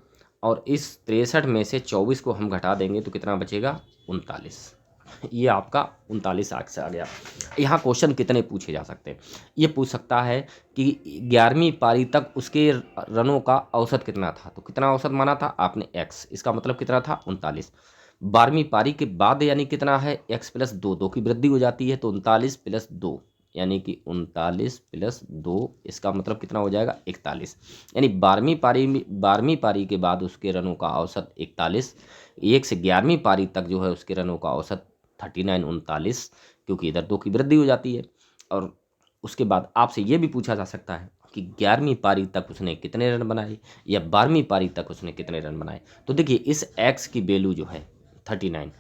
और इस 63 में से 24 को हम घटा देंगे तो कितना बचेगा, 39। ये आपका 39 से आ गया। यहाँ क्वेश्चन कितने पूछे जा सकते हैं, ये पूछ सकता है कि 11वीं पारी तक उसके रनों का औसत कितना था, तो कितना औसत माना था आपने x, इसका मतलब कितना था 39। 12वीं पारी के बाद यानी कितना है x प्लस 2, 2 की वृद्धि हो जाती है तो 39 प्लस 2 यानी कि 39 प्लस 2, इसका मतलब कितना हो जाएगा 41। यानी 12वीं पारी के बाद उसके रनों का औसत 41, 1 से 11वीं पारी तक जो है उसके रनों का औसत 39 क्योंकि इधर 2 की वृद्धि हो जाती है। और उसके बाद आपसे ये भी पूछा जा सकता है कि 11वीं पारी तक उसने कितने रन बनाए या 12वीं पारी तक उसने कितने रन बनाए। तो देखिए इस x की वैल्यू जो है 39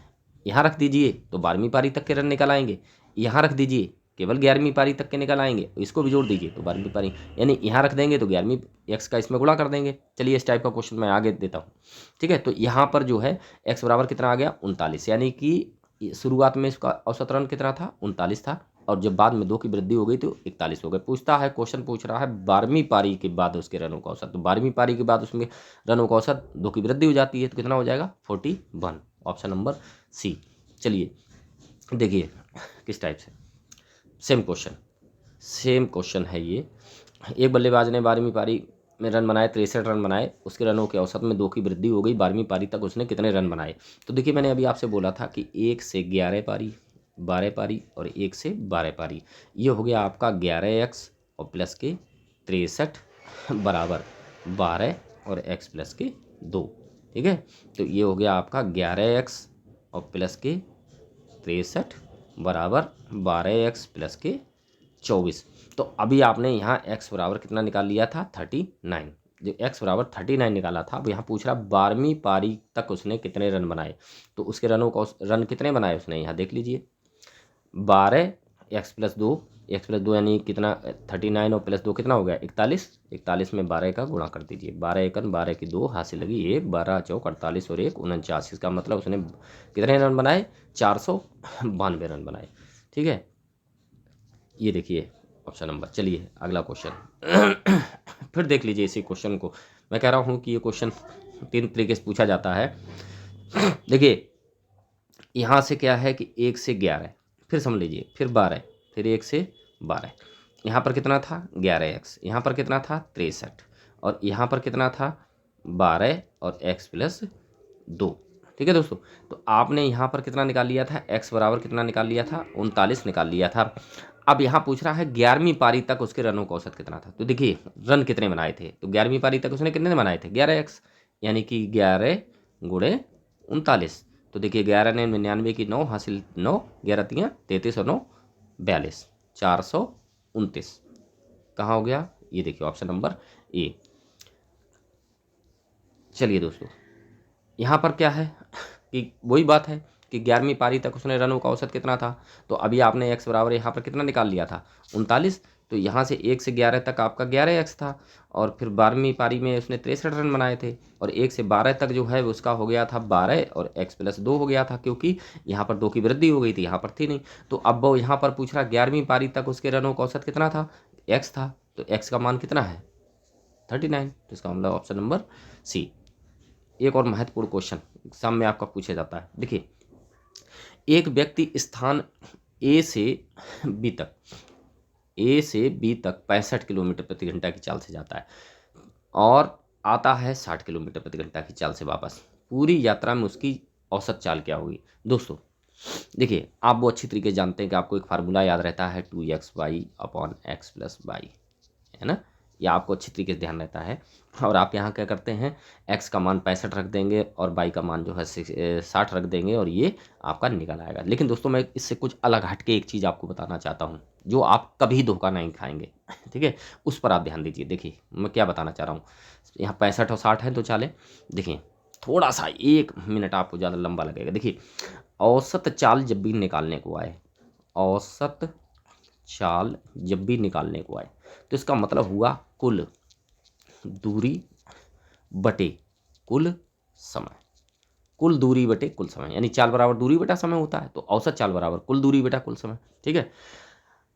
यहाँ रख दीजिए तो 12वीं पारी तक के रन निकल आएंगे, यहाँ रख दीजिए केवल 11वीं पारी तक के निकल आएंगे, इसको भी जोड़ दीजिए तो 12वीं पारी, यानी यहाँ रख देंगे तो 11वीं x का इसमें गुणा कर देंगे। चलिए इस टाइप का क्वेश्चन मैं आगे देता हूँ। ठीक है, तो यहाँ पर जो है x बराबर कितना आ गया 39, यानी कि शुरुआत में इसका औसत रन कितना था 39 था और जब बाद में 2 की वृद्धि हो गई तो 41 हो गए। पूछता है क्वेश्चन पूछ रहा है 12वीं पारी के बाद उसके रनों का औसत, तो 12वीं पारी के बाद उसमें रनों का औसत 2 की वृद्धि हो जाती है तो कितना हो जाएगा 41, ऑप्शन नंबर सी। चलिए देखिए किस टाइप से सेम क्वेश्चन है ये। एक बल्लेबाज ने 12वीं पारी में रन बनाए 63 रन बनाए, उसके रनों के औसत में 2 की वृद्धि हो गई, 12वीं पारी तक उसने कितने रन बनाए। तो देखिए मैंने अभी आपसे बोला था कि 1 से 11 पारी, 12 पारी और 1 से 12 पारी, ये हो गया आपका 11x और प्लस के 63 बराबर 12 और x प्लस के 2। ठीक है, तो ये हो गया आपका 11x और प्लस के 63 बराबर 12x प्लस के 24। तो अभी आपने यहाँ x बराबर कितना निकाल लिया था 39, जो x बराबर 39 निकाला था। अब यहाँ पूछ रहा 12वीं पारी तक उसने कितने रन बनाए, तो उसके रनों का रन कितने बनाए उसने, यहाँ देख लीजिए 12 x प्लस 2 यानी कितना 39 और प्लस 2 कितना हो गया 41 में 12 का गुणा कर दीजिए, 12 एकन 12 की 2 हाथ से लगी 1, 12 चौक 48 और 1 49, इसका मतलब उसने कितने रन बनाए 492 रन बनाए। ठीक है, ये देखिए ऑप्शन नंबर। चलिए अगला क्वेश्चन फिर देख लीजिए इसी क्वेश्चन को। मैं कह रहा हूँ कि ये क्वेश्चन 3 तरीके से पूछा जाता है। देखिए यहाँ से क्या है कि 1 से 11, फिर समझ लीजिए, फिर 12, फिर 1 से 12, यहाँ पर कितना था 11x, यहाँ पर कितना था 63 और यहाँ पर कितना था 12 और x प्लस 2। ठीक है दोस्तों, तो आपने यहाँ पर कितना निकाल लिया था x बराबर कितना निकाल लिया था 39 निकाल लिया था। अब यहाँ पूछ रहा है 11वीं पारी तक उसके रनों का औसत कितना था, तो देखिए रन कितने बनाए थे, तो 11वीं पारी तक उसने कितने बनाए थे 11x, यानी कि 11 गुणे 39। तो देखिए 11 ने 99 की 9 हासिल 9, 11 तियाँ 33 और 9 42, 429 कहाँ हो गया, ये देखिए ऑप्शन नंबर ए। चलिए दोस्तों यहाँ पर क्या है कि वही बात है कि 11वीं पारी तक उसने रनों का औसत कितना था, तो अभी आपने x बराबर यहाँ पर कितना निकाल लिया था 39, तो यहाँ से 1 से 11 तक आपका 11x था और फिर 12वीं पारी में उसने 63 रन बनाए थे और 1 से 12 तक जो है उसका हो गया था 12 और x प्लस 2 हो गया था, क्योंकि यहाँ पर 2 की वृद्धि हो गई थी, यहाँ पर थी नहीं। तो अब वो यहाँ पर पूछ रहा 11वीं पारी तक उसके रनों का औसत कितना था, x था, तो x का मान कितना है 39, तो इसका मतलब ऑप्शन नंबर सी। एक और महत्वपूर्ण क्वेश्चन एग्जाम में आपका पूछा जाता है। देखिए एक व्यक्ति स्थान ए से बी तक 65 किलोमीटर प्रति घंटा की चाल से जाता है और आता है 60 किलोमीटर प्रति घंटा की चाल से वापस। पूरी यात्रा में उसकी औसत चाल क्या होगी। दोस्तों देखिए आप वो अच्छी तरीके से जानते हैं कि आपको एक फार्मूला याद रहता है 2xy upon x plus Y, है ना, या आपको अच्छी तरीके से ध्यान रहता है। और आप यहाँ क्या करते हैं x का मान 65 रख देंगे और y का मान जो है 60 रख देंगे और ये आपका निकल आएगा। लेकिन दोस्तों मैं इससे कुछ अलग हट के एक चीज़ आपको बताना चाहता हूँ जो आप कभी धोखा नहीं खाएंगे। ठीक है, उस पर आप ध्यान दीजिए। देखिए मैं क्या बताना चाह रहा हूँ, यहाँ 65 और 60 है तो चाले देखिए थोड़ा सा 1 मिनट आपको ज़्यादा लंबा लगेगा। देखिए औसत चाल जब भी निकालने को आए, औसत चाल जब भी निकालने को आए तो इसका मतलब हुआ कुल दूरी बटे कुल समय, कुल दूरी बटे कुल समय, यानी चाल बराबर दूरी बटा समय होता है, तो औसत चाल बराबर कुल दूरी बटा कुल समय। ठीक है,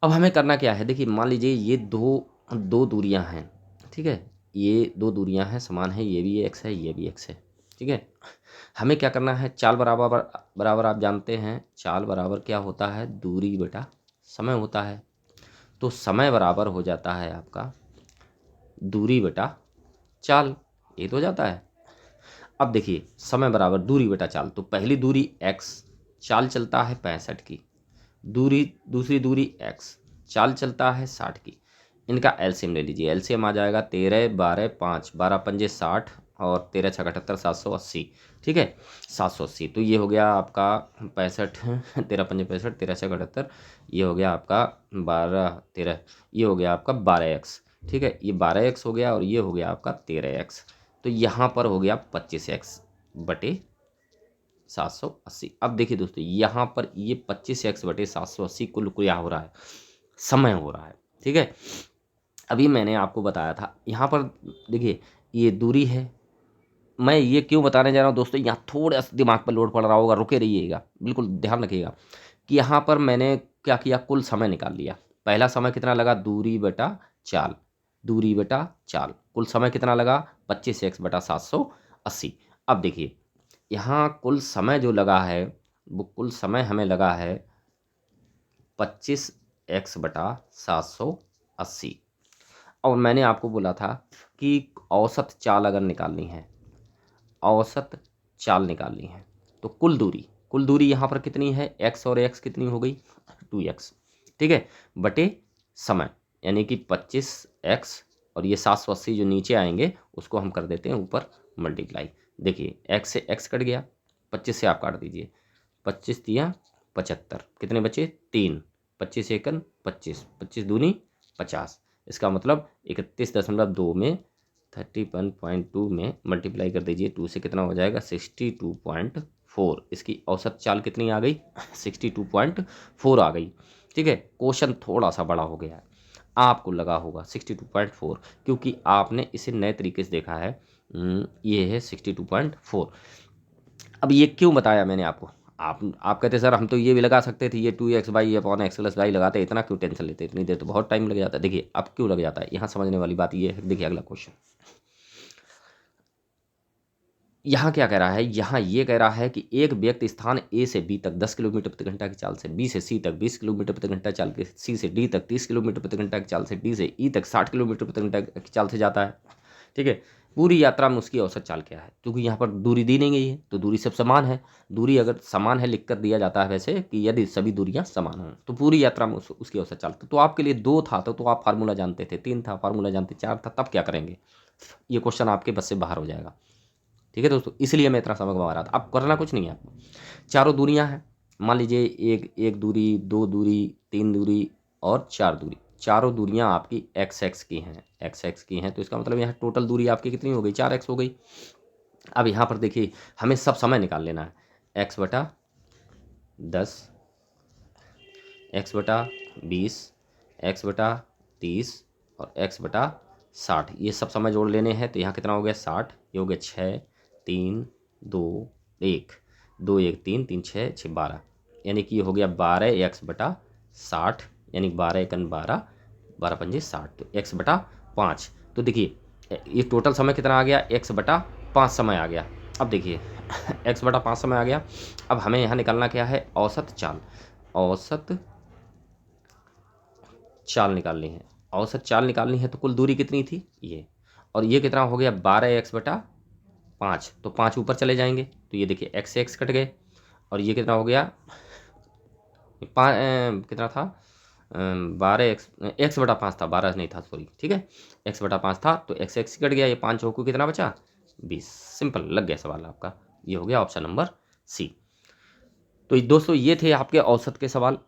अब हमें करना क्या है, देखिए मान लीजिए ये दो दूरियां हैं। ठीक है, ये 2 दूरियां हैं समान है, ये भी x है ये भी x है। ठीक है, हमें क्या करना है, चाल बराबर बराबर आप जानते हैं, चाल बराबर क्या होता है, दूरी बटा समय होता है। तो समय बराबर हो जाता है आपका दूरी बटा चाल, ये तो हो जाता है। अब देखिए समय बराबर दूरी बटा चाल, तो पहली दूरी x, चाल चलता है 65 की, दूसरी दूरी x, चाल चलता है 60 की। इनका एलसीएम ले लीजिए, एलसीएम आ जाएगा 13 12 5, 12 पंजे 60 और 13 छः 78, 780। ठीक है, 780। तो ये हो गया आपका 65, 13 पंजे 65, 13 छः 78, ये हो गया आपका 12 13, ये हो गया आपका 12x। ठीक है, ये 12x हो गया और ये हो गया आपका 13x। तो यहाँ पर हो गया 25x बटे 780। अब देखिए दोस्तों, यहाँ पर ये 25x बटे 780 कुल क्या हो रहा है, समय हो रहा है। ठीक है, अभी मैंने आपको बताया था यहाँ पर देखिए ये दूरी है। मैं ये क्यों बताने जा रहा हूँ दोस्तों, यहाँ थोड़ा सा दिमाग पर लोड पड़ रहा होगा, रुके रहिएगा, बिल्कुल ध्यान रखिएगा कि यहाँ पर मैंने क्या किया, कुल समय निकाल लिया। पहला समय कितना लगा, दूरी बटा चाल, दूरी बटा चाल, कुल समय कितना लगा 25x बटा 780। अब देखिए यहाँ कुल समय जो लगा है, वो कुल समय हमें लगा है 25x बटा 780। और मैंने आपको बोला था कि औसत चाल अगर निकालनी है, औसत चाल निकालनी है, तो कुल दूरी यहाँ पर कितनी है, x और x कितनी हो गई 2x। ठीक है, बटे समय यानी कि 25x और ये 780 जो नीचे आएंगे उसको हम कर देते हैं ऊपर मल्टीप्लाई। देखिए x से x कट गया, 25 से आप काट दीजिए, 25 दिया 75, कितने बचे 3, 25 एकन 25, 25 दूनी 50। इसका मतलब 31.2 में 31.2 में मल्टीप्लाई कर दीजिए 2 से, कितना हो जाएगा 62.4। इसकी औसत चाल कितनी आ गई 62.4 आ गई। ठीक है, क्वेश्चन थोड़ा सा बड़ा हो गया है, आपको लगा होगा 62.4 क्योंकि आपने इसे नए तरीके से देखा है। ये है 62.4। अब ये क्यों बताया मैंने आपको, आप कहते सर हम तो ये भी लगा सकते थे, ये 2x/(x+y) लगाते, इतना क्यों टेंशन लेते, इतनी देर तो बहुत टाइम लग जाता है। देखिए अब क्यों लग जाता है, यहाँ समझने वाली बात ये है। देखिए अगला क्वेश्चन यहाँ क्या कह रहा है, यहाँ ये कह रहा है कि एक व्यक्ति स्थान ए से बी तक 10 किलोमीटर प्रति घंटा की चाल से, बी से सी तक 20 किलोमीटर प्रति घंटा चाल के, सी से डी तक 30 किलोमीटर प्रति घंटा की चाल से, डी से ई तक 60 किलोमीटर प्रति घंटा की चाल से जाता है। ठीक है, पूरी यात्रा में उसकी औसत चाल क्या है, क्योंकि यहाँ पर दूरी दी नहीं गई है, तो दूरी सब समान है। दूरी अगर समान है लिख कर दिया जाता है वैसे कि यदि सभी दूरियां समान हों, तो पूरी यात्रा में उसकी औसत चाल। तो आपके लिए 2 था तो आप फार्मूला जानते थे, 3 था फार्मूला जानते, 4 था, तब क्या करेंगे, ये क्वेश्चन आपके बस से बाहर हो जाएगा। ठीक है दोस्तों, इसलिए मैं इतना समय घुमा रहा था। अब करना कुछ नहीं है आपको, चारों दूरियां हैं, मान लीजिए एक दूरी, 2 दूरी, 3 दूरी और 4 दूरी, चारों दूरियां आपकी x की हैं, x की हैं। तो इसका मतलब यहाँ टोटल दूरी आपकी कितनी हो गई, 4x हो गई। अब यहाँ पर देखिए हमें सब समय निकाल लेना है, x बटा 10, x बटा 20, x बटा 30 और x बटा 60, ये सब समय जोड़ लेने हैं। तो यहाँ कितना हो गया 60, ये हो गया 6 3 2 1, 2 1 3 3 6 6 12, यानी कि ये हो गया 12x बटा 60, यानी 12 एकन 12, 12 पंजे 60, तो x बटा 5। तो देखिए ये टोटल समय कितना आ गया, x बटा 5 समय आ गया। अब देखिए x बटा 5 समय आ गया। अब हमें यहाँ निकालना क्या है, औसत चाल, औसत चाल निकालनी है, औसत चाल निकालनी है। तो कुल दूरी कितनी थी ये, और ये कितना हो गया 12x बटा 5, तो 5 ऊपर चले जाएंगे, तो ये देखिए x से x कट गए, और ये कितना हो गया कितना था 12x बटा 5 था, 12 नहीं था सॉरी। ठीक है, x बटा 5 था, तो x x कट गया, ये 5 चौको कितना बचा 20। सिंपल, लग गया सवाल आपका, ये हो गया ऑप्शन नंबर सी। तो दोस्तों ये थे आपके औसत के सवाल।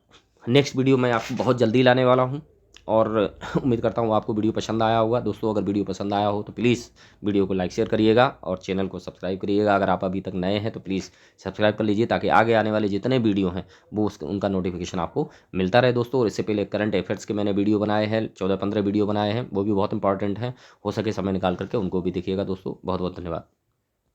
नेक्स्ट वीडियो मैं आपको बहुत जल्दी लाने वाला हूँ, और उम्मीद करता हूँ आपको वीडियो पसंद आया होगा। दोस्तों अगर वीडियो पसंद आया हो तो प्लीज़ वीडियो को लाइक शेयर करिएगा और चैनल को सब्सक्राइब करिएगा। अगर आप अभी तक नए हैं तो प्लीज़ सब्सक्राइब कर लीजिए, ताकि आगे आने वाले जितने वीडियो हैं वो उनका नोटिफिकेशन आपको मिलता रहे दोस्तों। और इससे पहले करंट अफेयर्स के मैंने वीडियो बनाए हैं, 14-15 वीडियो बनाए हैं, वो भी बहुत इंपॉर्टेंट हैं, हो सके समय निकाल करके उनको भी देखिएगा दोस्तों। बहुत बहुत धन्यवाद।